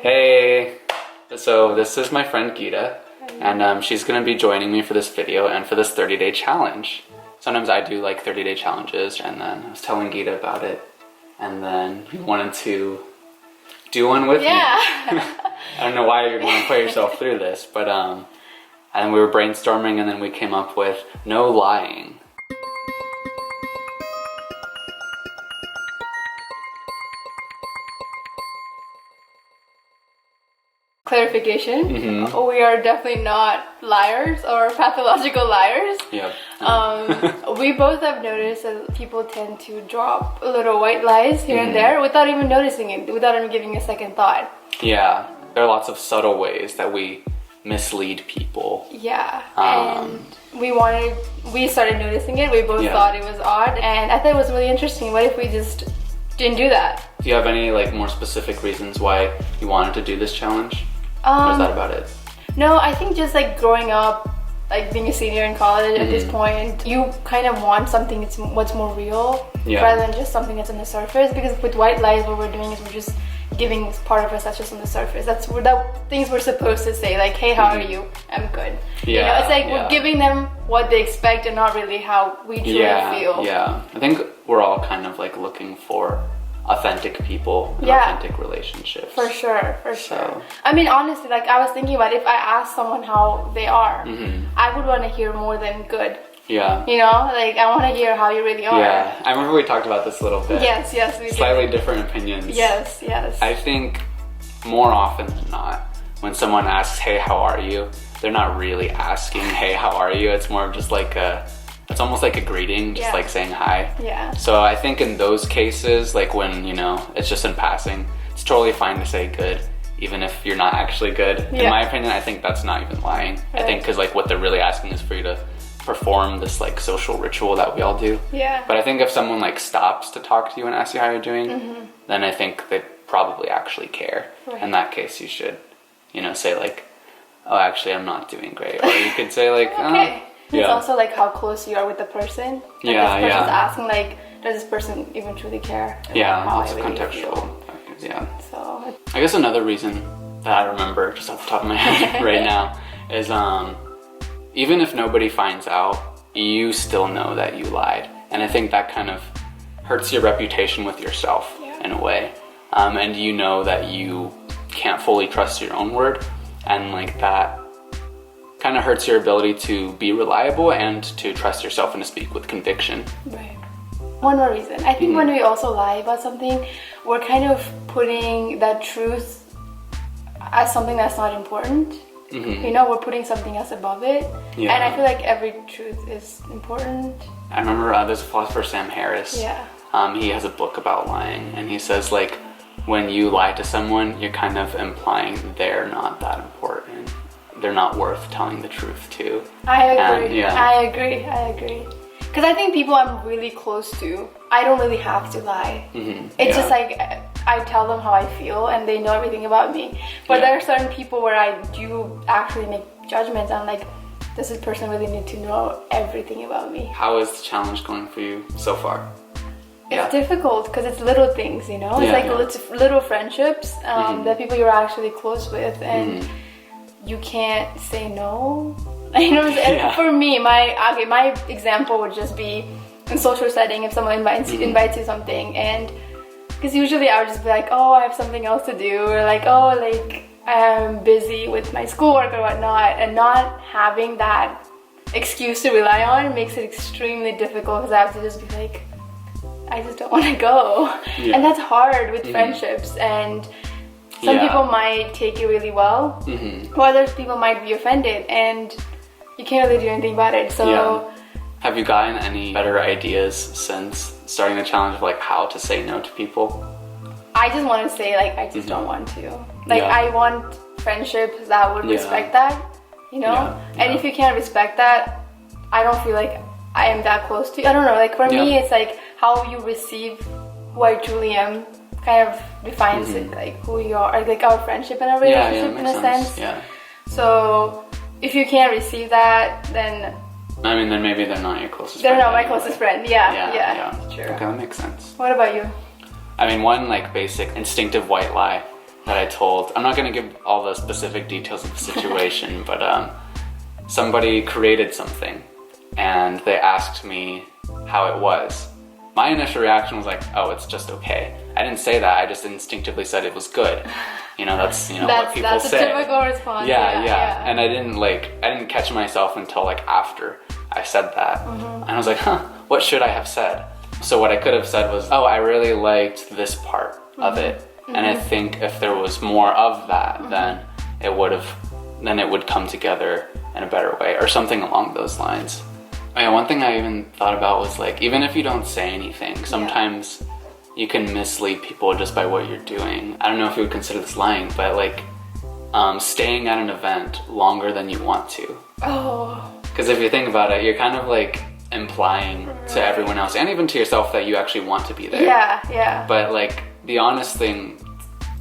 Hey! So this is my friend Geeta, and she's gonna be joining me for this video and for this 30-day challenge. Sometimes I do like 30-day challenges, and then I was telling Geeta about it, and then you wanted to do one with me. I don't know why you're gonna put yourself through this, but and we were brainstorming, and then we came up with no lying. Clarification, we are definitely not liars or pathological liars. Yep. We both have noticed that people tend to drop little white lies here and there without even noticing it, without even giving a second thought. Yeah, there are lots of subtle ways that we mislead people. Yeah, and we started noticing it. We both thought it was odd, and I thought it was really interesting. What if we just didn't do that? Do you have any more specific reasons why you wanted to do this challenge? Or is that about it? No, I think just growing up, being a senior in college at this point, you kind of want something that's what's more real rather than just something that's on the surface. Because with white lies, what we're doing is we're just giving part of us that's just on the surface. That's things we're supposed to say, like, hey, how are you? I'm good. Yeah, it's like we're giving them what they expect and not really how we truly feel. Yeah, I think we're all kind of looking for authentic people and authentic relationships. For sure. I mean, honestly, I was thinking about if I asked someone how they are, I would want to hear more than good. Yeah. I want to hear how you really are. Yeah, I remember we talked about this a little bit. Yes, we did. Slightly different opinions. Yes. I think more often than not, when someone asks, hey, how are you? They're not really asking, hey, how are you? It's more of just it's almost like a greeting, just saying hi. Yeah. So I think in those cases, when, it's just in passing, it's totally fine to say good, even if you're not actually good. In my opinion, I think that's not even lying. Right. I think because what they're really asking is for you to perform this social ritual that we all do. Yeah. But I think if someone stops to talk to you and ask you how you're doing, then I think they probably actually care. Right. In that case, you should, say oh, actually, I'm not doing great. Or you could say okay. It's also how close you are with the person. This person's asking does this person even truly care? Lots of contextual factors. Yeah. So I guess another reason that I remember just off the top of my head right now is even if nobody finds out, you still know that you lied, and I think that kind of hurts your reputation with yourself in a way, and you know that you can't fully trust your own word, and that kind of hurts your ability to be reliable and to trust yourself and to speak with conviction. Right. One more reason. I think when we also lie about something, we're kind of putting that truth as something that's not important. We're putting something else above it. Yeah. And I feel like every truth is important. I remember there's a philosopher, Sam Harris. Yeah. He has a book about lying, and he says when you lie to someone, you're kind of implying they're not that important. They're not worth telling the truth to. I agree. I agree. Because I think people I'm really close to, I don't really have to lie. It's just I tell them how I feel and they know everything about me. But there are certain people where I do actually make judgments on does this person really need to know everything about me? How is the challenge going for you so far? It's difficult because it's little things, It's little friendships, that people you're actually close with, and you can't say no. For me, my example would just be in social setting. If someone invites you something, and because usually I would just be oh, I have something else to do, or I'm busy with my schoolwork or whatnot, and not having that excuse to rely on makes it extremely difficult because I have to just be I just don't want to go, and that's hard with friendships. And some people might take it really well, while other people might be offended, and you can't really do anything about it. So, have you gotten any better ideas since starting the challenge of how to say no to people? I just want to say I just don't want to. I want friendships that would respect that, And if you can't respect that, I don't feel I am that close to you. I don't know. For me, it's how you receive who I truly am kind of defines it, who you are, our friendship and our relationship in a sense. Yeah. So if you can't receive that, then then maybe they're not your closest friend. They're not my closest friend. Yeah. True. Okay, that makes sense. What about you? One basic instinctive white lie that I told. I'm not going to give all the specific details of the situation, but somebody created something and they asked me how it was. My initial reaction was like, oh, it's just okay. I didn't say that. I just instinctively said it was good. That's what people say. That's a typical response. Yeah. And I didn't catch myself until like after I said that. And I was like, what should I have said? So what I could have said was, oh, I really liked this part of it. And I think if there was more of that, then it would come together in a better way, or something along those lines. One thing I even thought about was like, even if you don't say anything, sometimes you can mislead people just by what you're doing. I don't know if you would consider this lying, but like staying at an event longer than you want to. Oh. Because if you think about it, you're kind of like implying to everyone else and even to yourself that you actually want to be there. Yeah. But like the honest thing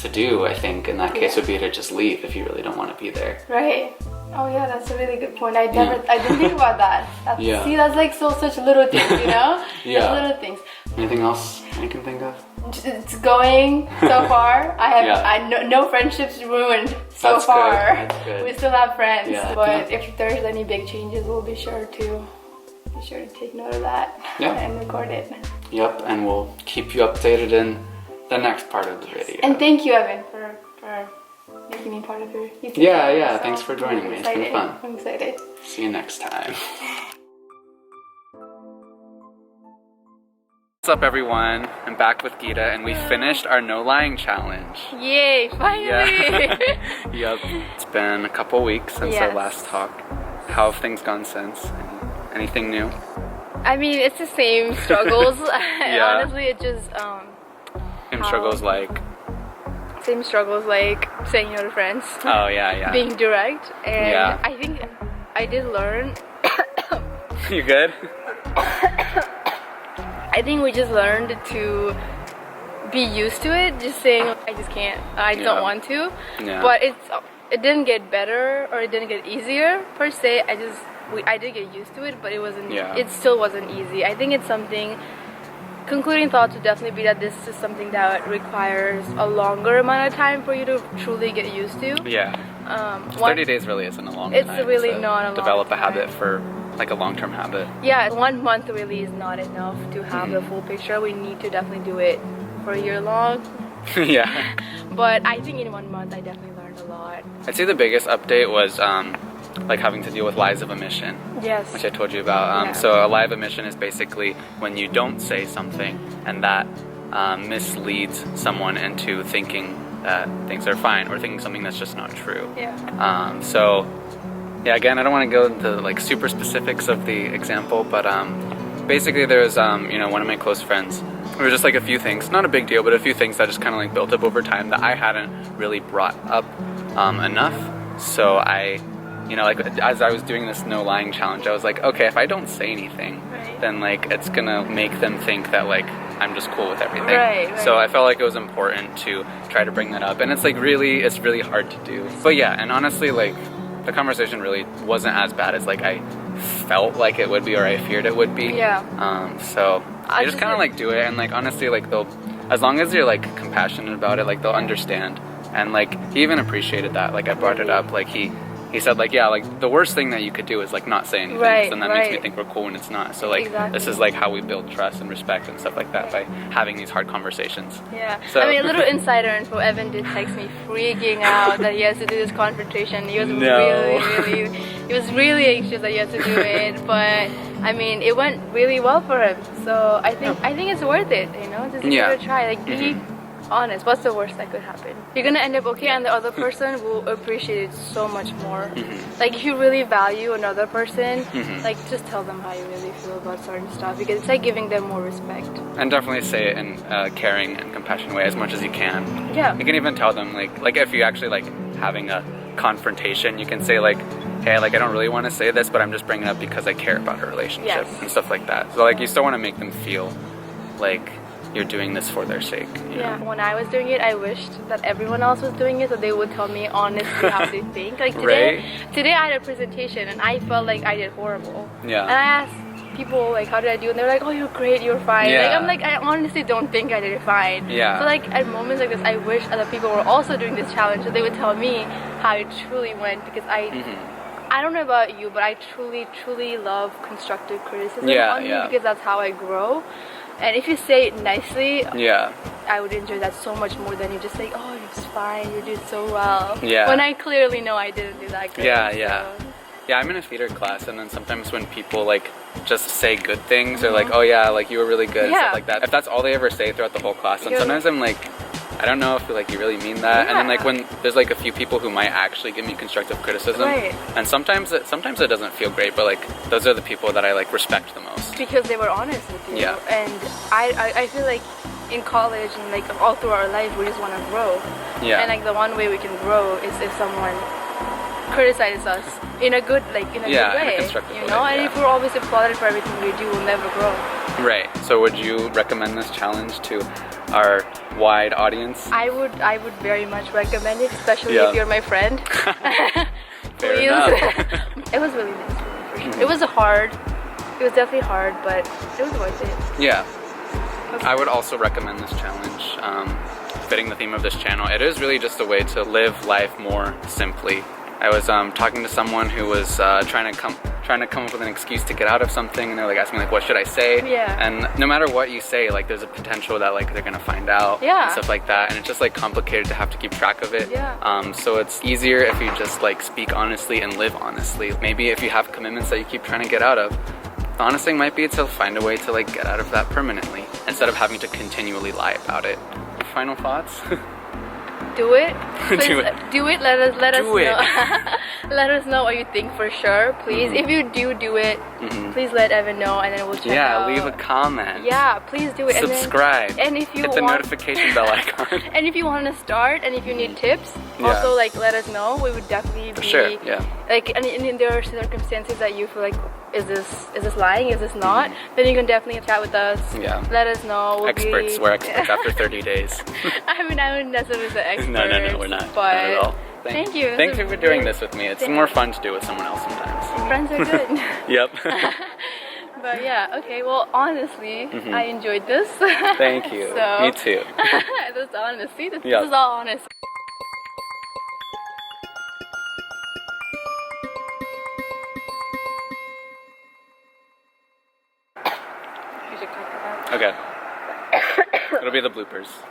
to do, I think, in that case would be to just leave if you really don't want to be there. Right. Oh yeah, that's a really good point. I didn't think about that. See, that's like such little things, Yeah. Just little things. Anything else you can think of? It's going so far. No friendships ruined so far. That's good. We still have friends, but if there's any big changes, we'll be sure to take note of that and record it. Yep, and we'll keep you updated in the next part of the video. And thank you, Evan, for making me part of your YouTube channel. Yeah, thanks for joining me. It's been fun. I'm excited. See you next time. What's up, everyone? I'm back with Geeta, and we finished our no lying challenge. Yay, finally! Yep. It's been a couple weeks since our last talk. How have things gone since? Anything new? I mean, it's the same struggles. Honestly, it just same struggles like saying no to friends. Oh yeah. Being direct, and I think I did learn. You good? I think we just learned to be used to it. Just saying, I just can't. I don't want to. Yeah. But it didn't get better or it didn't get easier per se. I did get used to it, but it wasn't. It still wasn't easy. I think it's something. Concluding thoughts would definitely be that this is something that requires a longer amount of time for you to truly get used to. 30 days really isn't a long time. It's really not a long develop a habit for like a long-term habit. Yeah, 1 month really is not enough to have the full picture. We need to definitely do it for a year long. Yeah. But I think in 1 month I definitely learned a lot. I'd say the biggest update was like having to deal with lies of omission. Yes. Which I told you about. So a lie of omission is basically when you don't say something and that misleads someone into thinking that things are fine or thinking something that's just not true. Again, I don't want to go into like super specifics of the example, but basically there was one of my close friends. There were just like a few things, not a big deal, but a few things that just kind of like built up over time that I hadn't really brought up enough. So I like as I was doing this no lying challenge, I was like, okay, if I don't say anything, then like it's gonna make them think that like I'm just cool with everything. So I felt like it was important to try to bring that up, and it's really hard to do. But yeah, and honestly, like the conversation really wasn't as bad as like I felt like it would be or I feared it would be. So I just kind of like do it, and like honestly, like they'll, as long as you're like compassionate about it, like they'll understand. And like he even appreciated that. Like I brought it up, like he said like, yeah, like the worst thing that you could do is like not say anything, and that makes me think we're cool when it's not. So like this is like how we build trust and respect and stuff like that, by having these hard conversations. So I mean, a little insider info, Evan did text me freaking out that he has to do this confrontation. He was really anxious that he has to do it, but I mean it went really well for him. So I think it's worth it, just give it a try. Like be honest, what's the worst that could happen? You're gonna end up okay, and the other person will appreciate it so much more. Like if you really value another person, like just tell them how you really feel about certain stuff, because it's like giving them more respect. And definitely say it in a caring and compassionate way as much as you can. You can even tell them like if you actually like having a confrontation, you can say like, hey, like I don't really want to say this, but I'm just bringing it up because I care about our relationship and stuff like that. So like you still want to make them feel like you're doing this for their sake. You know? When I was doing it, I wished that everyone else was doing it so they would tell me honestly how they think. Like today I had a presentation and I felt like I did horrible. And I asked people like, how did I do? And they're like, oh, you're great, you're fine. Yeah. Like, I'm like, I honestly don't think I did it fine. Yeah. So like at moments like this, I wish other people were also doing this challenge so they would tell me how it truly went, because I don't know about you, but I truly love constructive criticism on me, because that's how I grow. And if you say it nicely, I would enjoy that so much more than you just say, oh, it's fine, you did so well. Yeah. When I clearly know I didn't do that good. Yeah, I'm in a theater class, and then sometimes when people like just say good things, they're like, oh yeah, like you were really good, and stuff like that. If that's all they ever say throughout the whole class, then sometimes I'm like, I don't know if like you really mean that. And then like when there's like a few people who might actually give me constructive criticism, and sometimes it doesn't feel great, but like those are the people that I like respect the most, because they were honest with you. And I feel like in college and like all through our life we just want to grow. And like the one way we can grow is if someone criticizes us in a good way, in a constructive you know. way, and if we're always applauded for everything we do, we'll never grow. Right. So would you recommend this challenge to our wide audience? I would very much recommend it, especially if you're my friend. Fair enough. It was really nice for sure. It was definitely hard, but it was worth it. Yeah. I would also recommend this challenge. Fitting the theme of this channel, it is really just a way to live life more simply. I was talking to someone who was trying to come up with an excuse to get out of something, and they're like asking like, what should I say? And no matter what you say, like there's a potential that like they're gonna find out and stuff like that, and it's just like complicated to have to keep track of it. So it's easier if you just like speak honestly and live honestly. Maybe if you have commitments that you keep trying to get out of, the honest thing might be to find a way to like get out of that permanently instead of having to continually lie about it. Final thoughts? Do it. Please, do it. Let us know. Let us know what you think for sure, please. If you do it, please let Evan know, and then we'll check out. Leave a comment. Please do it. Subscribe. And if you hit the notification bell icon. And if you want to start, and if you need tips, also like let us know. We would definitely be like, and there are circumstances that you feel like, is this lying? Is this not? Then you can definitely chat with us. Let us know. We're experts after 30 days. I mean, I wouldn't necessarily say expert. No, we're not. But not at all. Thank you. Thank you for doing this with me. It's more fun to do with someone else sometimes. Friends are good. Yep. But yeah, okay. Well, honestly, I enjoyed this. Thank you. Me too. That's honesty. This is all honest. Okay. It'll be the bloopers.